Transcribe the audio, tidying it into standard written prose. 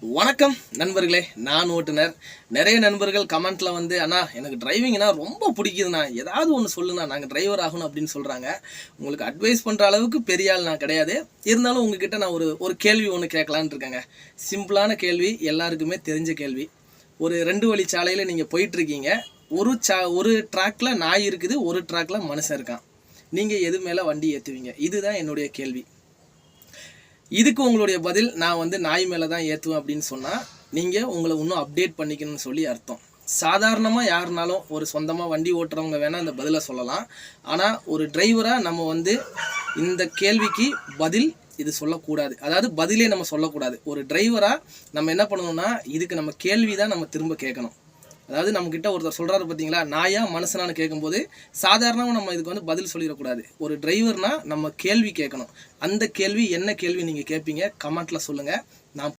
வணக்கம் நண்பர்களே, நான் ஓட்டுநர். நிறைய நண்பர்கள் கமெண்ட்ல வந்து அண்ணா எனக்கு டிரைவிங்னா ரொம்ப பிடிக்குதுண்ணா, ஏதாவது ஒன்று சொல்லுண்ணா, நாங்கள் டிரைவர் ஆகணும் அப்படின்னு சொல்கிறாங்க. உங்களுக்கு அட்வைஸ் பண்ணுற அளவுக்கு பெரிய ஆள் நான் கிடையாது. இருந்தாலும் உங்ககிட்ட நான் ஒரு கேள்வி ஒன்று கேட்கலான்னு இருக்கேங்க. சிம்பிளான கேள்வி, எல்லாருக்குமே தெரிஞ்ச கேள்வி. ஒரு 2 வழி சாலையில் நீங்கள் போயிட்டுருக்கீங்க. ஒரு ட்ராக்ல நாய் இருக்குது, ஒரு ட்ராக்ல மனுஷன் இருக்கான். நீங்கள் எது மேலே வண்டி ஏற்றுவீங்க? இதுதான் என்னுடைய கேள்வி. இதுக்கு உங்களுடைய பதில் நான் வந்து நாய் மேலே தான் ஏற்றுவேன் அப்படின்னு சொன்னால் நீங்கள் உங்களை இன்னும் அப்டேட் பண்ணிக்கணும்னு சொல்லி அர்த்தம். சாதாரணமாக யாருனாலும் ஒரு சொந்தமாக வண்டி ஓட்டுறவங்க வேணால் இந்த பதிலை சொல்லலாம். ஆனால் ஒரு டிரைவராக நம்ம வந்து இந்த கேள்விக்கு பதில் இது சொல்லக்கூடாது. அதாவது பதிலே நம்ம சொல்லக்கூடாது. ஒரு டிரைவராக நம்ம என்ன பண்ணணும்னா இதுக்கு நம்ம கேள்வி தான் நம்ம திரும்ப கேட்கணும். அதாவது நம்மக்கிட்ட ஒருத்தர் சொல்கிறாரு பார்த்தீங்களா, நாயா மனுஷனான்னு கேட்கும்போது சாதாரணமாக நம்ம இதுக்கு வந்து பதில் சொல்லிடக்கூடாது. ஒரு டிரைவர்னால் நம்ம கேள்வி கேட்கணும். அந்த கேள்வி என்ன கேள்வி நீங்கள் கேட்பீங்க? கமெண்ட்டில் சொல்லுங்கள். நான்